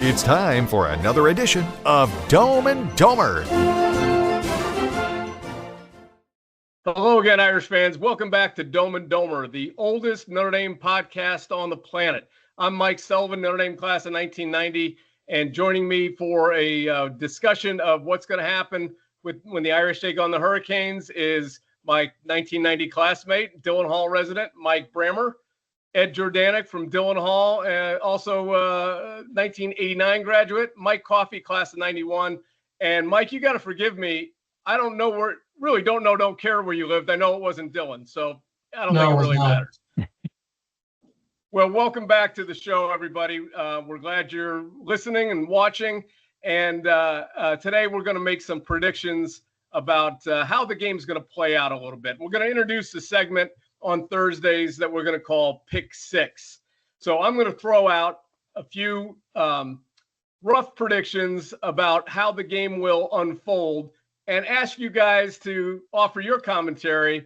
It's time for another edition of Dome and Domer. Hello again, Irish fans. Welcome back to Dome and Domer, the oldest Notre Dame podcast on the planet. I'm Mike Sullivan, Notre Dame class of 1990, and joining me for a discussion of what's going to happen when the Irish take on the Hurricanes is my 1990 classmate, Dillon Hall resident, Mike Brammer. Ed Jordanek from Dillon Hall, also 1989 graduate. Mike Coffey, class of 91. And Mike, you got to forgive me. I don't care where you lived. I know it wasn't Dillon, so I don't think it really matters. Well, welcome back to the show, everybody. We're glad you're listening and watching. And today we're going to make some predictions about how the game's going to play out a little bit. We're going to introduce the segment on Thursdays that we're going to call Pick Six. So I'm going to throw out a few rough predictions about how the game will unfold and ask you guys to offer your commentary.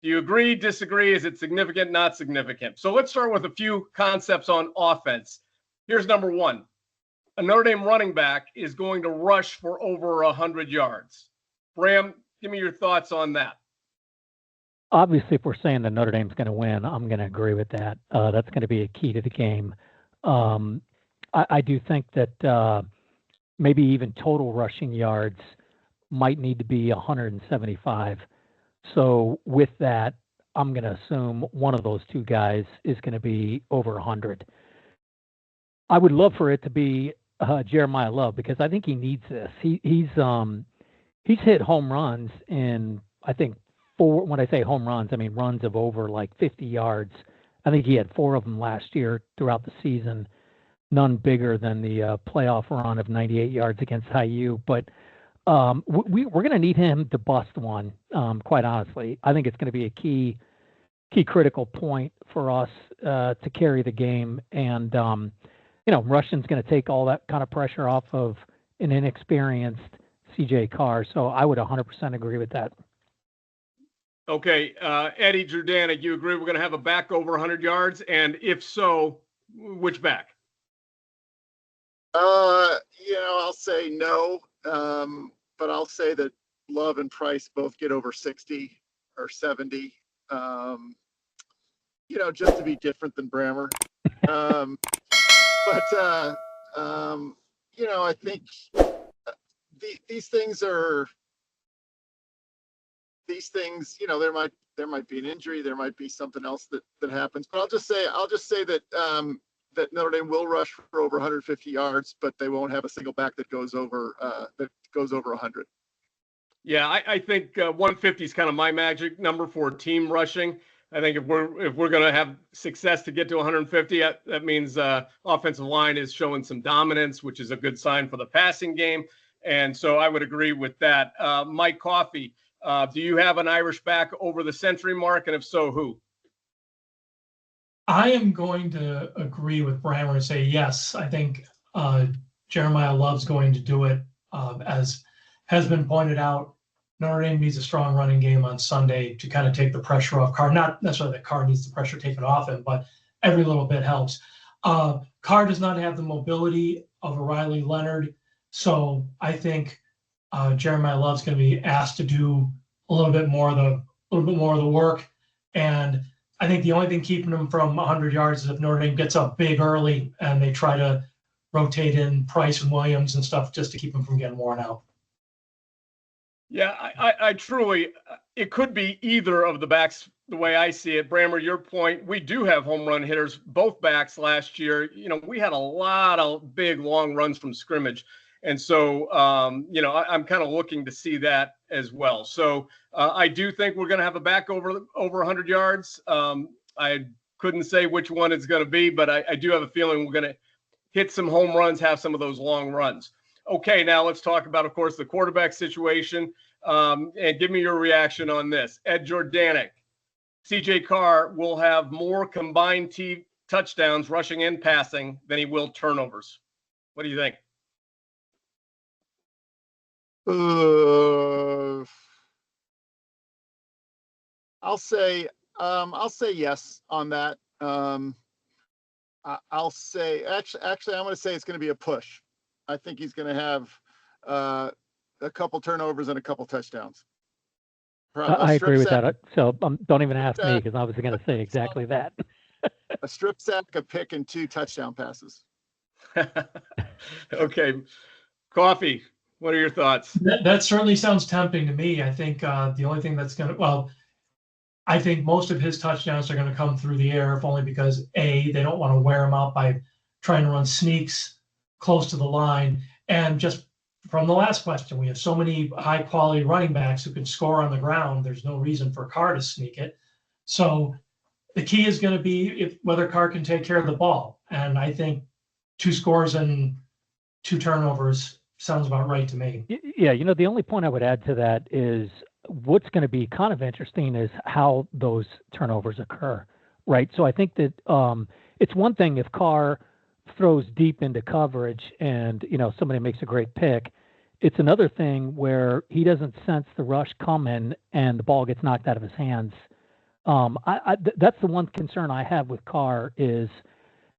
Do you agree, disagree? Is it significant, not significant? So let's start with a few concepts on offense. Here's number one. A Notre Dame running back is going to rush for over 100 yards. Bram, give me your thoughts on that. Obviously, if we're saying that Notre Dame's going to win, I'm going to agree with that. That's going to be a key to the game. I do think that maybe even total rushing yards might need to be 175. So with that, I'm going to assume one of those two guys is going to be over 100. I would love for it to be Jeremiah Love because I think he needs this. He's hit home runs in, I think, when I say home runs, I mean runs of over like 50 yards. I think he had 4 of them last year throughout the season, none bigger than the playoff run of 98 yards against IU. But we're going to need him to bust one, quite honestly. I think it's going to be a key critical point for us to carry the game. And, Russian's going to take all that kind of pressure off of an inexperienced CJ Carr. So I would 100% agree with that. Okay, Eddie Jordanek, you agree we're going to have a back over 100 yards? And if so, which back? I'll say no, but I'll say that Love and Price both get over 60 or 70, just to be different than Brammer. I think these things, there might be an injury, there might be something else that happens. But I'll just say that that Notre Dame will rush for over 150 yards, but they won't have a single back that goes over 100. Yeah, I think 150 is kind of my magic number for team rushing. I think if we're going to have success to get to 150, that means offensive line is showing some dominance, which is a good sign for the passing game. And so I would agree with that. Mike Coffey, do you have an Irish back over the century mark? And if so, who? I am going to agree with Brammer and say yes. I think Jeremiah Love's going to do it. As has been pointed out, Notre Dame needs a strong running game on Sunday to kind of take the pressure off Carr. Not necessarily that Carr needs the pressure taken off him, but every little bit helps. Carr does not have the mobility of a Riley Leonard, so I think Jeremiah Love's going to be asked to do a little bit more of the work. And I think the only thing keeping him from 100 yards is if Notre Dame gets up big early and they try to rotate in Price and Williams and stuff just to keep him from getting worn out. Yeah, I truly, it could be either of the backs the way I see it. Brammer, your point, we do have home run hitters, both backs last year. We had a lot of big, long runs from scrimmage. And so, I'm kind of looking to see that as well. So I do think we're going to have a back over 100 yards. I couldn't say which one it's going to be, but I do have a feeling we're going to hit some home runs, have some of those long runs. Okay, now let's talk about, of course, the quarterback situation. And give me your reaction on this. Ed Jordanek, CJ Carr will have more combined touchdowns rushing and passing than he will turnovers. What do you think? I'll say yes on that. I'll say, actually, I'm going to say it's going to be a push. I think he's going to have a couple turnovers and a couple touchdowns. I agree with sack, that. So don't even ask me because I was going to say exactly that. A strip sack, a pick, and 2 touchdown passes. Okay. Coffee, what are your thoughts? That certainly sounds tempting to me. I think the only thing that's I think most of his touchdowns are going to come through the air, if only because they don't want to wear him out by trying to run sneaks close to the line. And just from the last question, we have so many high quality running backs who can score on the ground. There's no reason for Carr to sneak it. So the key is going to be whether Carr can take care of the ball. And I think 2 scores and 2 turnovers sounds about right to me. Yeah, the only point I would add to that is what's going to be kind of interesting is how those turnovers occur, right? So I think that it's one thing if Carr throws deep into coverage and, somebody makes a great pick. It's another thing where he doesn't sense the rush coming and the ball gets knocked out of his hands. That's the one concern I have with Carr is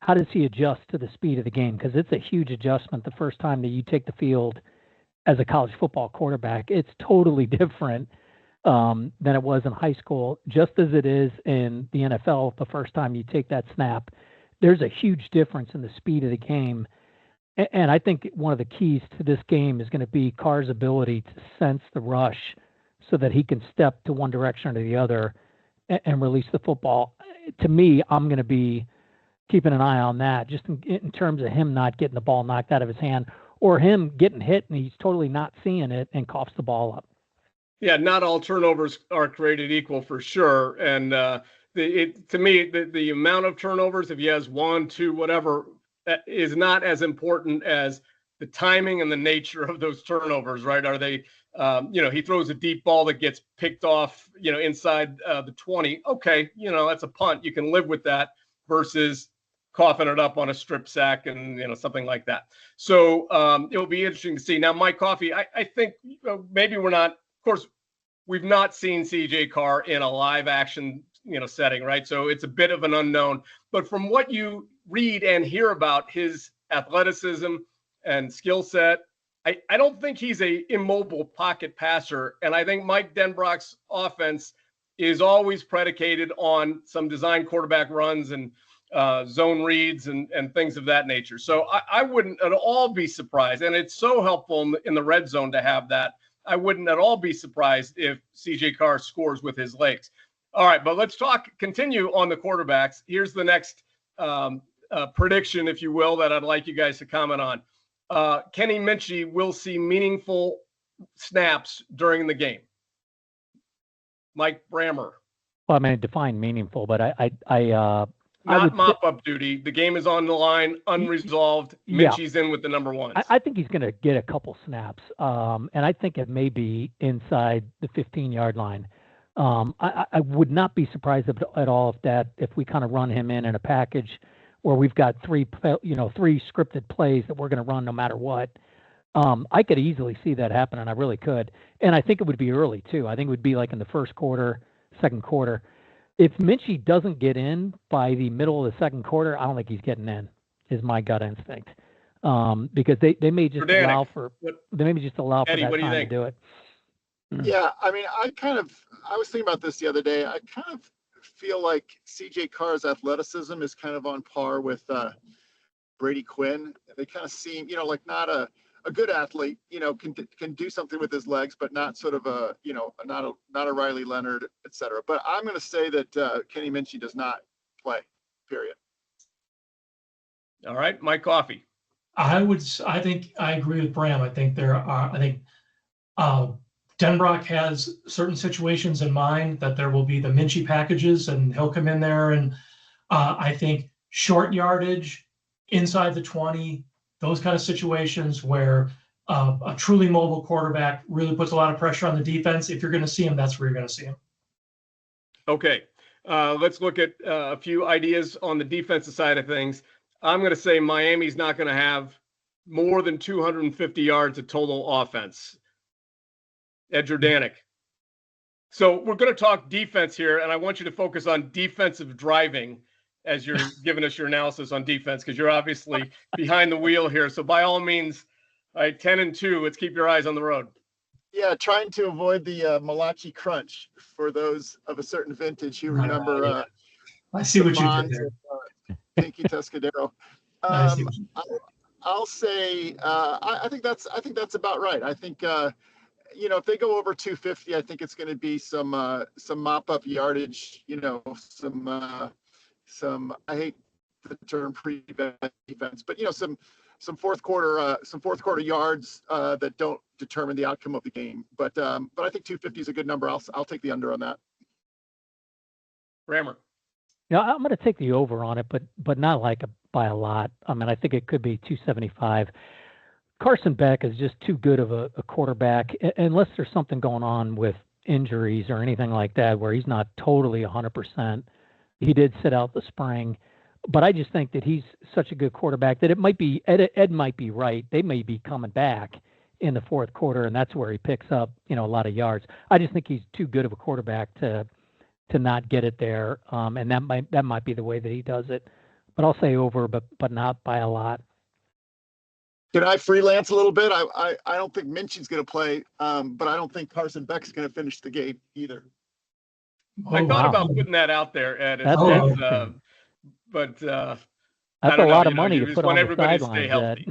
how does he adjust to the speed of the game? Because it's a huge adjustment the first time that you take the field as a college football quarterback. It's totally different than it was in high school, just as it is in the NFL the first time you take that snap. There's a huge difference in the speed of the game. And I think one of the keys to this game is going to be Carr's ability to sense the rush so that he can step to one direction or the other and release the football. To me, I'm going to be keeping an eye on that, just in terms of him not getting the ball knocked out of his hand or him getting hit and he's totally not seeing it and coughs the ball up. Yeah, not all turnovers are created equal for sure. And to me, the amount of turnovers, if he has 1, 2, whatever, is not as important as the timing and the nature of those turnovers, right? Are they, he throws a deep ball that gets picked off, inside the 20. Okay, that's a punt. You can live with that versus coughing it up on a strip sack and, something like that. So it'll be interesting to see. Now, Mike Coffey, I think maybe we're not, of course, we've not seen CJ Carr in a live action, setting, right? So it's a bit of an unknown. But from what you read and hear about his athleticism and skill set, I don't think he's a immobile pocket passer. And I think Mike Denbrock's offense is always predicated on some design quarterback runs and zone reads and things of that nature. So I wouldn't at all be surprised. And it's so helpful in the red zone to have that. I wouldn't at all be surprised if CJ Carr scores with his legs. All right, but let's continue on the quarterbacks. Here's the next prediction, if you will, that I'd like you guys to comment on. Kenny Minchey will see meaningful snaps during the game. Mike Brammer. Well, I mean, define meaningful, but not mop-up duty. The game is on the line, unresolved. Minchey's in with the number 1. I think he's going to get a couple snaps, and I think it may be inside the 15-yard line. I would not be surprised at all if we kind of run him in a package where we've got 3 scripted plays that we're going to run no matter what. I could easily see that happen, and I really could. And I think it would be early too. I think it would be like in the first quarter, second quarter. If Minchey doesn't get in by the middle of the second quarter, I don't think he's getting in, is my gut instinct. Because they may just allow for Eddie, that what do you time think? to do it. Yeah, I mean, I was thinking about this the other day. I kind of feel like CJ Carr's athleticism is kind of on par with Brady Quinn. They kind of seem, like not a good athlete, can do something with his legs, but not sort of not a Riley Leonard, et cetera. But I'm going to say that Kenny Minchey does not play, period. All right, Mike Coffey. I think I agree with Bram. I think Denbrock has certain situations in mind that there will be the Minchey packages and he'll come in there. And I think short yardage inside the 20, those kind of situations where a truly mobile quarterback really puts a lot of pressure on the defense. If you're going to see him, that's where you're going to see him. Okay. Let's look at a few ideas on the defensive side of things. I'm going to say Miami's not going to have more than 250 yards of total offense. Ed Jordanek. So we're going to talk defense here, and I want you to focus on defensive driving. as you're giving us your analysis on defense, because you're obviously behind the wheel here. So by all means, 10-2, let's keep your eyes on the road. Yeah, trying to avoid the Malachi crunch for those of a certain vintage who remember. I see what you did Bonds there. and, Pinky Tuscadero. I see what I'll say I think that's about right. I think if they go over 250, I think it's going to be some mop up yardage. Some I hate the term pre-bad defense, but some fourth quarter yards that don't determine the outcome of the game. But I think 250 is a good number. I'll take the under on that. Rammer. Yeah, I'm going to take the over on it, but not by a lot. I mean, I think it could be 275. Carson Beck is just too good of a quarterback, unless there's something going on with injuries or anything like that where he's not totally 100%. He did sit out the spring, but I just think that he's such a good quarterback that it might be Ed might be right. They may be coming back in the fourth quarter, and that's where he picks up a lot of yards. I just think he's too good of a quarterback to not get it there, and that might be the way that he does it. But I'll say over, but not by a lot. Can I freelance a little bit? I don't think Minchin's going to play, but I don't think Carson Beck's going to finish the game either. I thought about putting that out there, Ed. But that's a lot of money to put on the sidelines, Ed.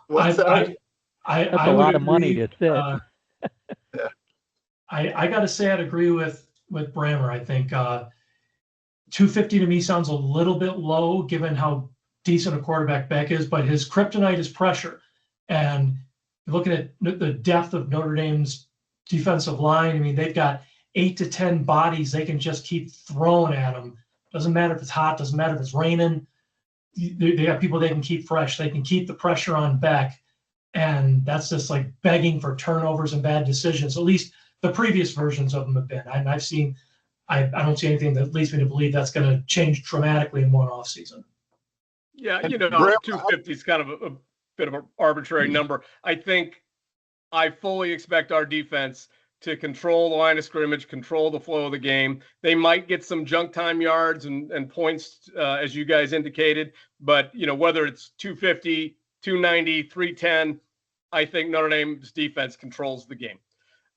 What's that? That's a lot of money to sit. I got to say I'd agree with Brammer. I think 250 to me sounds a little bit low given how decent a quarterback Beck is, but his kryptonite is pressure. And looking at the depth of Notre Dame's defensive line, I mean, they've got 8 to 10 bodies they can just keep throwing at him. Doesn't matter if it's hot, doesn't matter if it's raining. They got people they can keep fresh. They can keep the pressure on Beck. And that's just like begging for turnovers and bad decisions. At least the previous versions of them have been. I don't see anything that leads me to believe that's going to change dramatically in one off season. Yeah, 250 is kind of a bit of an arbitrary number. I fully expect our defense to control the line of scrimmage, control the flow of the game. They might get some junk time yards and points, as you guys indicated, but whether it's 250, 290, 310, I think Notre Dame's defense controls the game.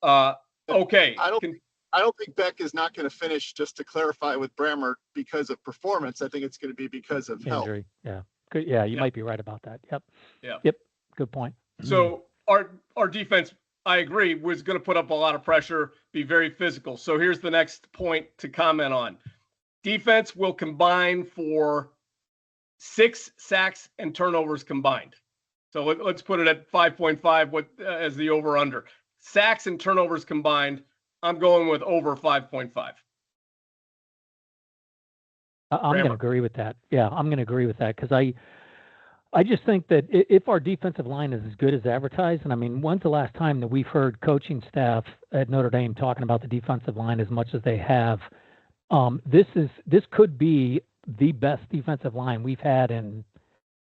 Okay. I don't think Beck is not going to finish, just to clarify with Brammer, because of performance. I think it's going to be because of injury. Health. Yeah. Yeah, you might be right about that. Yep. Yeah. Yep. Good point. So our defense, I agree, was going to put up a lot of pressure, be very physical. So here's the next point to comment on. Defense will combine for 6 sacks and turnovers combined. So let's put it at 5.5 as the over-under. Sacks and turnovers combined, I'm going with over 5.5. I'm going to agree with that. Yeah, I'm going to agree with that because I just think that if our defensive line is as good as advertised, and I mean, when's the last time that we've heard coaching staff at Notre Dame talking about the defensive line as much as they have? This could be the best defensive line we've had in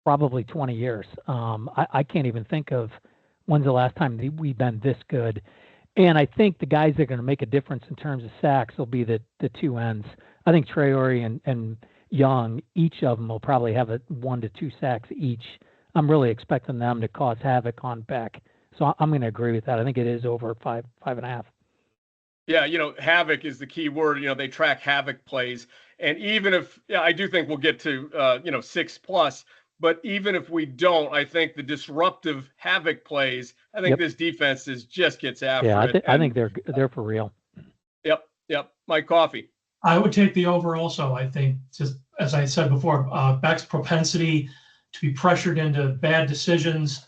probably 20 years. I can't even think of when's the last time we've been this good. And I think the guys that are going to make a difference in terms of sacks will be the two ends. I think Traore and Young, each of them will probably have 1 to 2 sacks each. I'm really expecting them to cause havoc on Beck. So I'm going to agree with that. I think it is over 5.5. Yeah, havoc is the key word. They track havoc plays. And even if, I do think we'll get to, 6+, but even if we don't, I think the disruptive havoc plays, I think this defense just gets after it. Yeah, I think they're for real. Yep. Mike Coffey. I would take the over also. I think, just as I said before, Beck's propensity to be pressured into bad decisions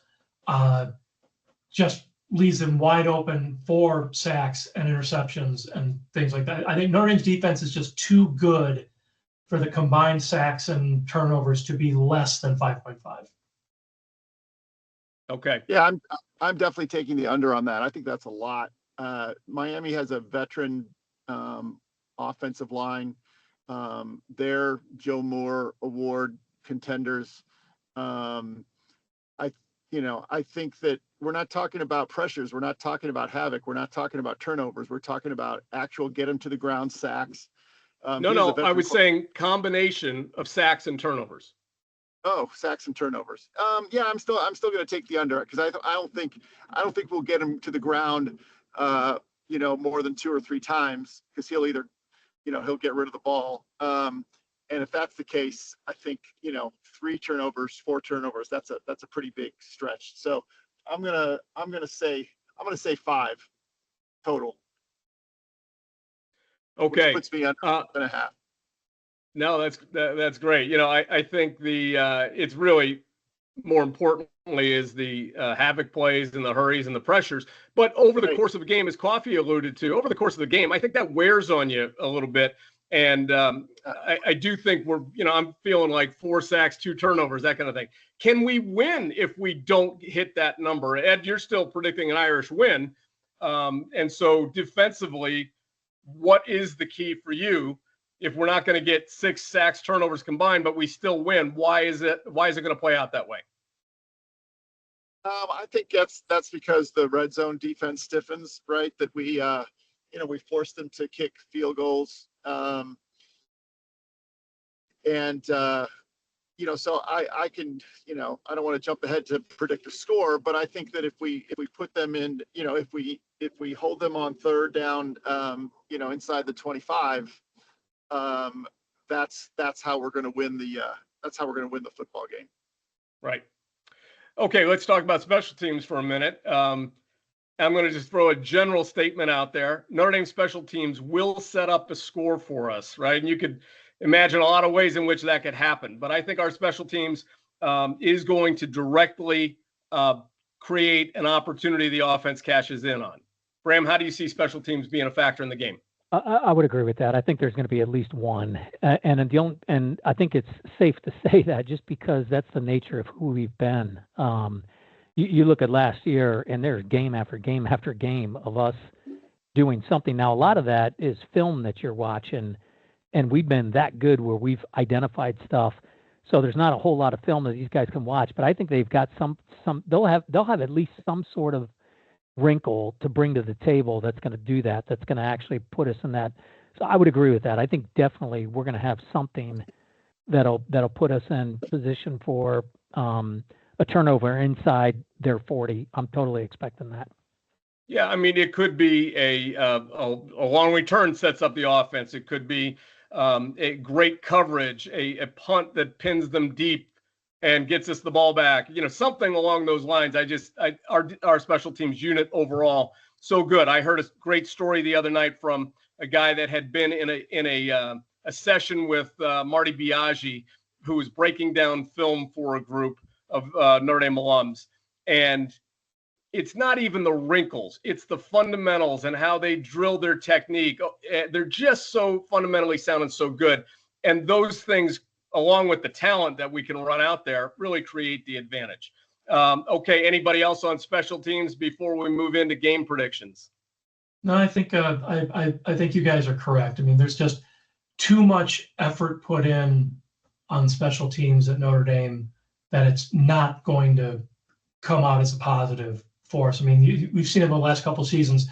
just leaves them wide open for sacks and interceptions and things like that. I think Notre Dame's defense is just too good for the combined sacks and turnovers to be less than 5.5. Okay. Yeah, I'm definitely taking the under on that. I think that's a lot. Miami has a veteran offensive line. They're Joe Moore Award contenders. I think that we're not talking about pressures. We're not talking about havoc. We're not talking about turnovers. We're talking about actual get them to the ground sacks. No, I was saying combination of sacks and turnovers. Oh, sacks and turnovers. Yeah, I'm still going to take the under because I don't think we'll get him to the ground, more than 2 or 3 times because he'll either, he'll get rid of the ball. And if that's the case, I think 3 turnovers, 4 turnovers. That's a pretty big stretch. So I'm gonna say 5 total. Okay, which puts me under 1.5. No, that's great. I think it's really more importantly is the havoc plays and the hurries and the pressures. But over the course of the game, as Coffee alluded to, over the course of the game, I think that wears on you a little bit. And I do think I'm feeling like 4 sacks, 2 turnovers, that kind of thing. Can we win if we don't hit that number? Ed, you're still predicting an Irish win. And so defensively, what is the key for you? If we're not going to get 6 sacks, turnovers combined, but we still win, why is it going to play out that way? I think that's because the red zone defense stiffens, right? That we force them to kick field goals, so I can, I don't want to jump ahead to predict a score, but I think that if we put them in, if we hold them on 3rd down, inside the 25. That's how we're going to win the football game. Right. Okay, let's talk about special teams for a minute. I'm going to just throw a general statement out there. Notre Dame special teams will set up a score for us, right? And you could imagine a lot of ways in which that could happen. But I think our special teams is going to directly create an opportunity the offense cashes in on. Bram, how do you see special teams being a factor in the game? I would agree with that. I think there's going to be at least one, and I think it's safe to say that just because that's the nature of who we've been. You look at last year, and there's game after game after game of us doing something. Now, a lot of that is film that you're watching, and we've been that good where we've identified stuff. So there's not a whole lot of film that these guys can watch, but I think they've got some. They'll have at least some sort of wrinkle to bring to the table that's going to do that, that's going to actually put us in that. So I would agree with that. I think definitely we're going to have something that'll put us in position for a turnover inside their 40. I'm totally expecting that. Yeah, I mean, it could be a long return sets up the offense. It could be a great coverage, a punt that pins them deep and gets us the ball back, something along those lines. Our special teams unit overall, so good. I heard a great story the other night from a guy that had been in a session with Marty Biaggi, who was breaking down film for a group of Notre Dame alums. And it's not even the wrinkles, it's the fundamentals and how they drill their technique. They're just so fundamentally sound and so good. And those things, along with the talent that we can run out there, really create the advantage. Okay, anybody else on special teams before we move into game predictions? No, I think I think you guys are correct. I mean, there's just too much effort put in on special teams at Notre Dame that it's not going to come out as a positive for us. I mean, we've seen it in the last couple of seasons.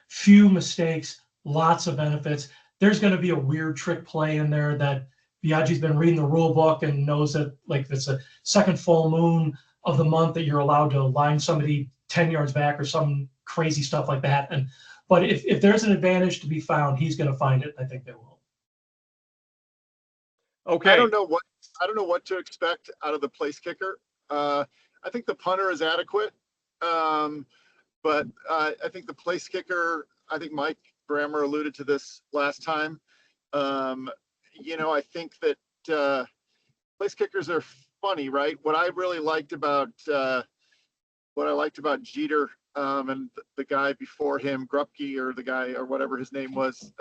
Few mistakes, lots of benefits. There's going to be a weird trick play in there that Biaggi's been reading the rule book and knows that, like, it's a second full moon of the month that you're allowed to line somebody 10 yards back or some crazy stuff like that. But if there's an advantage to be found, he's going to find it. I think they will. Okay. I don't know what to expect out of the place kicker. I think the punter is adequate, but I think the place kicker. I think Mike Brammer alluded to this last time. I think that place kickers are funny, right? What I liked about Jeter and the guy before him, Grupke, or the guy or whatever his name was,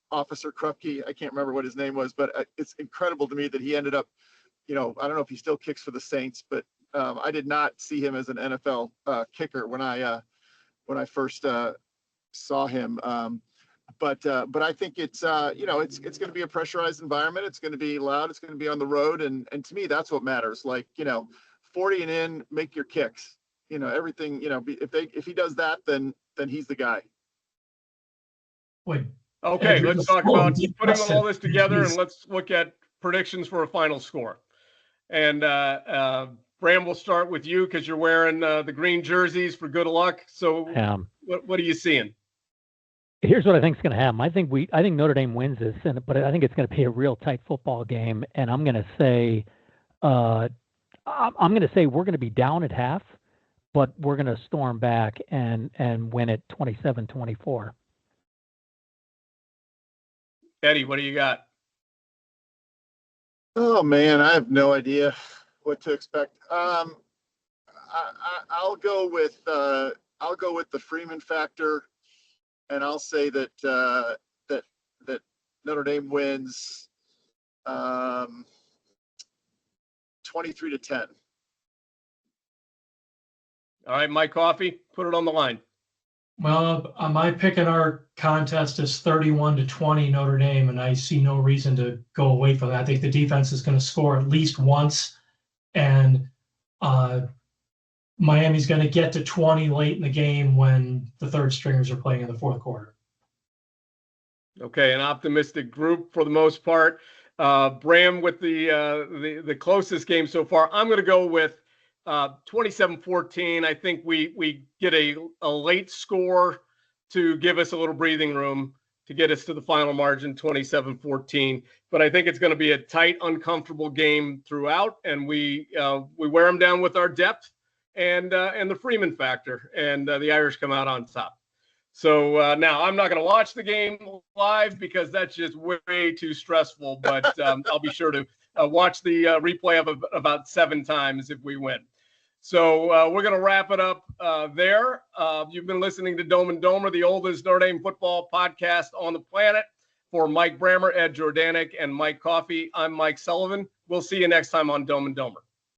Officer Krupke. I can't remember what his name was, but it's incredible to me that he ended up, I don't know if he still kicks for the Saints, but I did not see him as an NFL kicker when I first saw him. But I think it's it's going to be a pressurized environment. It's going to be loud. It's going to be on the road, and to me that's what matters. 40 and in, make your kicks. Everything. If he does that, then he's the guy. Boy, Okay, Andrew, let's just talk full of about deep putting cuts all there. this together, and Jeez. let's look at predictions for a final score. And Bram, we'll start with you because you're wearing the green jerseys for good luck. So what are you seeing? Here's what I think is going to happen. I think Notre Dame wins this, but I think it's going to be a real tight football game. And I'm going to say, we're going to be down at half, but we're going to storm back and win it 27-24. Eddie, what do you got? Oh man, I have no idea what to expect. I'll go with the Freeman factor, and I'll say that that Notre Dame wins 23-10. All right, Mike Coffey, put it on the line. Well, my pick in our contest is 31-20 Notre Dame, and I see no reason to go away from that. I think the defense is going to score at least once, and Miami's going to get to 20 late in the game when the third stringers are playing in the fourth quarter. Okay, an optimistic group for the most part. Bram with the closest game so far. I'm going to go with 27-14. I think we get a late score to give us a little breathing room to get us to the final margin, 27-14. But I think it's going to be a tight, uncomfortable game throughout, and we wear them down with our depth and the Freeman factor, and the Irish come out on top. So now I'm not going to watch the game live because that's just way too stressful. But I'll be sure to watch the replay of about 7 times if we win. So we're going to wrap it up there. You've been listening to Dome and Domer, the oldest Notre Dame football podcast on the planet. For Mike Brammer, Ed Jordanek, and Mike Coffey, I'm Mike Sullivan. We'll see you next time on Dome and Domer.